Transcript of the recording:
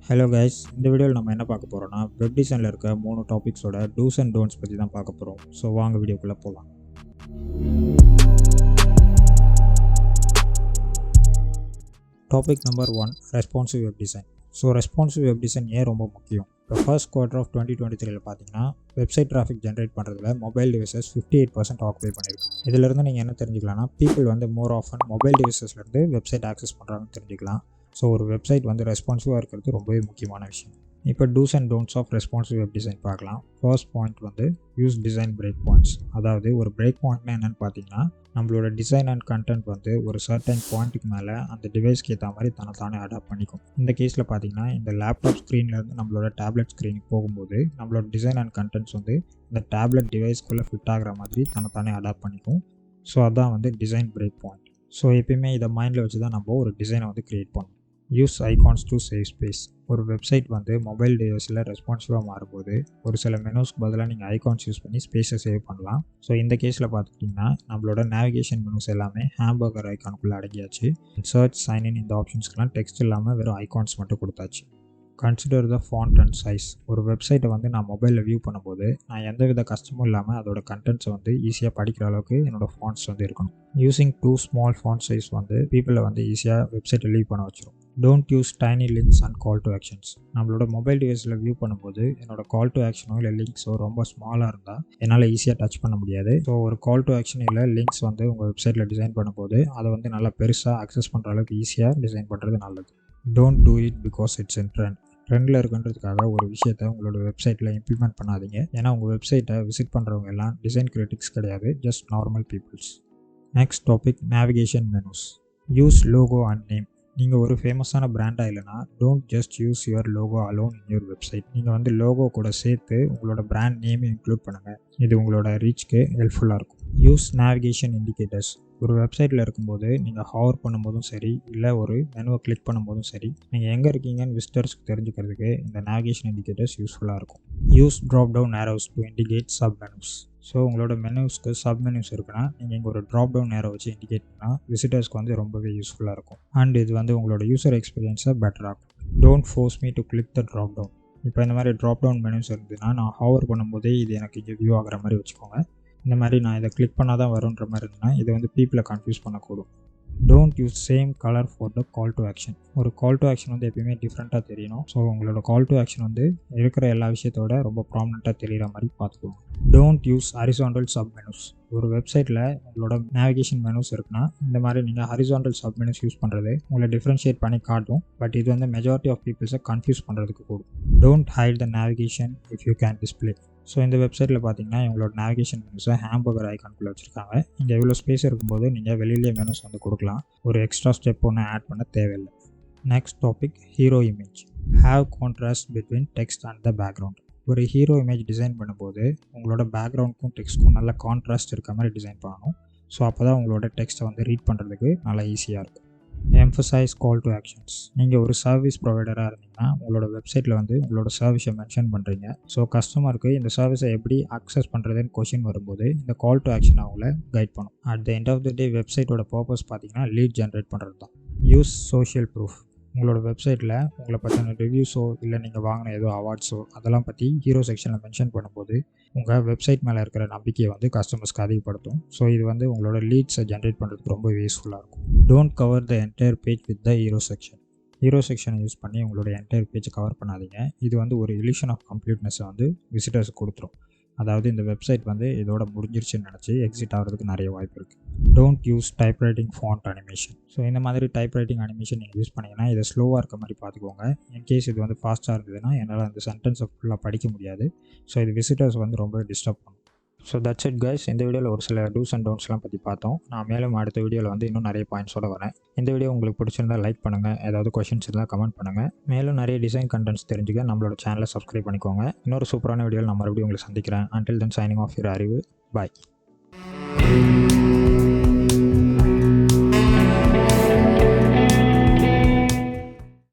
Hello guys, இந்த வீடியோவில் நம்ம என்ன பார்க்க போகிறோம்னா வெப் டிசைனில் இருக்க 3 டாபிக்ஸோட டூஸ் அண்ட் டோன்ட்ஸ் பற்றி தான் பார்க்க போகிறோம். ஸோ வாங்க வீடியோக்குள்ளே போகலாம். Topic number 1, responsive web design. So responsive web design ஏன் ரொம்ப முக்கியம்? இப்போ ஃபர்ஸ்ட் குவார்ட்டர் ஆஃப் 2023 பார்த்தீங்கன்னா வெப்சைட் டிராஃபிக் ஜென்ரேட் பண்ணுறதுல மொபைல் டிவைசஸ் 58% ஆக்குபை பண்ணியிருக்கு. இதிலிருந்து நீங்கள் என்ன தெரிஞ்சுக்கலாம்னா, பீப்புள் வந்து மோர் ஆஃபன் மொபைல் டிவைசஸ்லேருந்து வெப்சைட் ஆக்சஸ் பண்ணுறாங்கன்னு தெரிஞ்சுக்கலாம். ஸோ ஒரு வெப்சைட் வந்து ரெஸ்பான்சிவாக இருக்கிறது ரொம்பவே முக்கியமான விஷயம். இப்போ do's and don'ts of responsive web design பார்க்கலாம். ஃபர்ஸ்ட் பாயிண்ட் வந்து யூஸ் டிசைன் பிரேக் பாயிண்ட்ஸ். அதாவது ஒரு பிரேக் பாயிண்ட்னா என்னென்னு பார்த்தீங்கன்னா, நம்மளோட டிசைன் அண்ட் கண்டென்ட் வந்து ஒரு சர்டன் பாயிண்ட்டுக்கு மேலே அந்த டிவைஸ்க்கு ஏற்ற மாதிரி தன்னை அடாப்ட் பண்ணிக்கும். இந்த கேஸில் பார்த்தீங்கன்னா, இந்த லேப்டாப் ஸ்க்ரீன்லேருந்து நம்மளோட டேப்லெட் ஸ்க்ரீனுக்கு போகும்போது நம்மளோட டிசைன் அண்ட் கண்டென்ட்ஸ் வந்து இந்த டேப்லெட் டிவைஸ்க்குள்ளே ஃபிட் ஆகிற மாதிரி தன்னை அடாப்ட் பண்ணிக்கும். ஸோ அதான் வந்து டிசைன் பிரேக் பாயிண்ட். ஸோ எப்பயுமே இதை மைண்டில் வச்சு தான் நம்ம ஒரு டிசைனை வந்து க்ரியேட் பண்ணணும். Use icons to save space. ஒரு வெப்சைட் வந்து மொபைல் டிவைஸில் ரெஸ்பான்சிவாக மாறும்போது ஒரு சில மெனூஸ்க்கு பதிலாக நீங்கள் ஐகான்ஸ் யூஸ் பண்ணி ஸ்பேஸை சேவ் பண்ணலாம். ஸோ இந்த கேஸில் பார்த்துக்கிட்டிங்கன்னா நம்மளோட நேவிகேஷன் மெனூஸ் எல்லாமே ஹேம்பர்கர் ஐகானுக்குள்ளே அடங்கியாச்சு. சர்ச், சைன்இன் இந்த ஆப்ஷன்ஸ்க்கெலாம் டெக்ஸ்ட் இல்லாமல் வெறும் ஐகான்ஸ் மட்டும் கொடுத்தாச்சு. Consider the font and size. ஒரு வெப்சைட்டை வந்து நான் மொபைலில் வியூ பண்ணும்போது நான் எந்த வித கஷ்டமும் இல்லாமல் அதோட கண்டென்ட்ஸை வந்து ஈஸியாக படிக்கிற அளவுக்கு என்னோடய ஃபாண்ட்ஸ் வந்து இருக்கணும். Using too small font size வந்து பீப்புளை வந்து ஈஸியாக வெப்சைட்டை லீவ் பண்ண வச்சிடும். Don't use tiny links and call to actions. நம்மளோட மொபைல் டிவைஸில் வியூ பண்ணும்போது என்னோட கால் டு ஆக்ஷனோ இல்லை லிங்க்ஸோ ரொம்ப ஸ்மாலாக இருந்தால் என்னால் ஈஸியாக டச் பண்ண முடியாது. ஸோ ஒரு கால் டு ஆக்ஷன் இல்லை லிங்க்ஸ் வந்து உங்கள் வெப்சைட்டில் டிசைன் பண்ணும்போது அதை வந்து நல்லா பெருசாக அக்சஸ் பண்ணுற அளவுக்கு ஈஸியாக டிசைன் பண்ணுறது நல்லது. Don't do it because it's in ட்ரெண்டில் இருக்குன்றதுக்காக ஒரு விஷயத்தை உங்களோட வெப்சைட்டில் இம்ப்ளிமெண்ட் பண்ணாதீங்க. ஏன்னா உங்கள் வெப்சைட்டை விசிட் பண்ணுறவங்க எல்லாம் டிசைன் கிரிட்டிக்ஸ் கிடையாது, just normal peoples. Next topic, navigation menus. Use logo and name. நீங்கள் ஒரு ஃபேமஸான பிராண்டாக இல்லைனா don't just use your logo alone in your website. நீங்கள் வந்து லோகோ கூட சேர்த்து உங்களோட பிராண்ட் நேமை இன்க்ளூட் பண்ணுங்கள். இது உங்களோட ரீச்க்கு ஹெல்ப்ஃபுல்லாக இருக்கும். Use navigation indicators. ஒரு வெப்சைட்டில் இருக்கும்போது நீங்கள் ஹவர் பண்ணும்போதும் சரி, இல்லை ஒரு மெனுவை கிளிக் பண்ணும்போதும் சரி, நீங்கள் எங்கே இருக்கீங்கன்னு விசிட்டர்ஸ்க்கு தெரிஞ்சுக்கிறதுக்கு இந்த நேவிகேஷன் இண்டிகேட்டர்ஸ் யூஸ்ஃபுல்லாக இருக்கும். Use drop down arrows to indicate sub menus. So உங்களோட மெனூஸ்க்கு சப் மெனூஸ் இருக்குன்னா நீங்கள் இங்கே ஒரு ட்ராப் டவுன் ஏரோ வச்சு இண்டிகேட் பண்ணால் விசிட்டர்ஸ்க்கு வந்து ரொம்பவே யூஸ்ஃபுல்லாக இருக்கும். அண்ட் இது வந்து உங்களோட யூசர் எக்ஸ்பீரியன்ஸை பெட்டர் ஆகும். Don't force me to click the drop down. இப்போ இந்த மாதிரி ட்ராப் டவுன் மெனூஸ் இருந்ததுன்னா நான் ஹவர் பண்ணும்போதே இது எனக்கு இங்கே வியூ ஆகிற மாதிரி வச்சுக்கோங்க. இந்த மாதிரி நான் இதை கிளிக் பண்ணால் தான் வருன்ற மாதிரி இருந்ததுன்னா இதை வந்து பீப்புளை கன்ஃபியூஸ் பண்ணக்கூடும். Don't use same colour for the call to action. ஒரு கால் டு ஆக்ஷன் வந்து எப்பயுமே டிஃப்ரெண்ட்டாக தெரியணும். ஸோ உங்களோட கால் டு ஆக்ஷன் வந்து இருக்கிற எல்லா விஷயத்தோட ரொம்ப ப்ராமினெண்ட்டாக தெரிகிற மாதிரி பார்த்துக்கோங்க. Don't use horizontal sub menus. ஒரு வெப்சைட்டில் உங்களோட நேவிகேஷன் மெனூஸ் இருக்குன்னா இந்த மாதிரி நீங்கள் ஹரிசாண்டல் சப் மெனூஸ் யூஸ் பண்ணுறது உங்களை டிஃப்ரென்ஷியேட் பண்ணி காட்டும். பட் இது வந்து மெஜாரிட்டி ஆஃப் பீப்புள்ஸை கன்ஃபியூஸ் பண்ணுறதுக்கு கூடும். Don't height the navigation if you can display. So இந்த வெப்சைட்டில் பார்த்தீங்கன்னா இவங்களோட நேவிகேஷன் மெனூஸை ஹேம்பர்கர் ஐகானுக்குள்ளே வச்சுருக்காங்க. இங்கே எவ்வளோ ஸ்பேஸ் இருக்கும்போது நீங்கள் வெளியிலே மெனூஸ் வந்து கொடுக்கலாம். ஒரு எக்ஸ்ட்ரா ஸ்டெப் ஒன்று ஆட் பண்ண தேவையில்லை. Next topic, hero image. Have contrast between text and the background. ஒரு ஹீரோ இமேஜ் டிசைன் பண்ணும்போது உங்களோட பேக்ரவுண்டுக்கும் டெக்ஸ்ட்க்கும் நல்ல கான்ட்ராஸ்ட் இருக்க மாதிரி டிசைன் பண்ணணும். ஸோ அப்போ தான் உங்களோட டெக்ஸ்ட்டை வந்து ரீட் பண்ணுறதுக்கு நல்லா ஈஸியாக இருக்கும். Emphasize call to actions. நீங்கள் ஒரு சர்வீஸ் ப்ரொவைடராக இருந்தீங்கன்னா உங்களோட வெப்சைட்டில் வந்து உங்களோட சர்வீஸை மென்ஷன் பண்ணுறீங்க. ஸோ கஸ்டமருக்கு இந்த சர்வீஸை எப்படி அக்சஸ் பண்ணுறதுன்னு கொஷின் வரும்போது இந்த கால் டு ஆக்ஷன் அவங்கள கைட் பண்ணும். At the end of the day வெப்சைட்டோட பர்பஸ் பார்த்தீங்கன்னா லீட் ஜென்ரேட் பண்ணுறது தான். Use social proof. உங்களோட வெப்சைட்டில் உங்களை பற்றின ரிவ்யூஸோ இல்லை நீங்கள் வாங்கின ஏதோ அவார்ட்ஸோ அதெல்லாம் பற்றி ஹீரோ செக்ஷனில் மென்ஷன் பண்ணும்போது உங்கள் வெப்சைட் மேலே இருக்கிற நம்பிக்கையை வந்து கஸ்டமர்ஸ்க்கு அதிகப்படுத்தும். ஸோ இது வந்து உங்களோட லீட்ஸை ஜென்ரேட் பண்ணுறதுக்கு ரொம்ப யூஸ்ஃபுல்லாக இருக்கும். Don't cover the entire page with the hero section. Hero செக்ஷனை யூஸ் பண்ணி உங்களோட என்டையர் பேஜை கவர் பண்ணாதீங்க. இது வந்து ஒரு இலியூஷன் ஆஃப் கம்ப்ளீட்னஸை வந்து விசிட்டர்ஸுக்கு கொடுத்துரும். அதாவது இந்த வெப்சைட் வந்து இதோட முடிஞ்சிருச்சுன்னு நினச்சி எக்ஸிட் ஆகிறதுக்கு நிறைய வாய்ப்பு இருக்குது. Don't use type writing font animation. So இந்த மாதிரி டைப் ரைட்டிங் அனிமேஷன் நீங்கள் யூஸ் பண்ணிங்கன்னா இதை ஸ்லோவாக இருக்க மாதிரி பார்த்துக்கோங்க. இன்கேஸ் இது வந்து ஃபாஸ்ட்டாக இருந்ததுன்னா என்னால் அந்த சென்டென்ஸை ஃபுல்லாக படிக்க முடியாது. ஸோ இது விசிட்டர்ஸ் வந்து ரொம்ப டிஸ்டர்ப் பண்ணும். So that's it guys. இந்த வீடியோவில் ஒரு சில டூஸ் அண்ட் டோன்ட்ஸ்லாம் பற்றி பார்த்தோம். நான் மேலும் அடுத்த வீடியோவில் வந்து இன்னும் நிறைய பாயிண்ட்ஸோட வரேன். இந்த வீடியோ உங்களுக்கு பிடிச்சிருந்தால் லைக் பண்ணுங்கள். ஏதாவது கொஷின்ஸ் இருந்தால் கமெண்ட் பண்ணுங்கள். மேலும் நிறைய டிசைன் கண்டென்ட்ஸ் தெரிஞ்சுக்க நம்மளோட சேனலை சப்ஸ்கிரைப் பண்ணிக்கோங்க. இன்னொரு சூப்பரான வீடியோவில் நான் மறுபடியும் உங்களை சந்திக்கிறேன். Until then signing off your அறிவு. பாய்.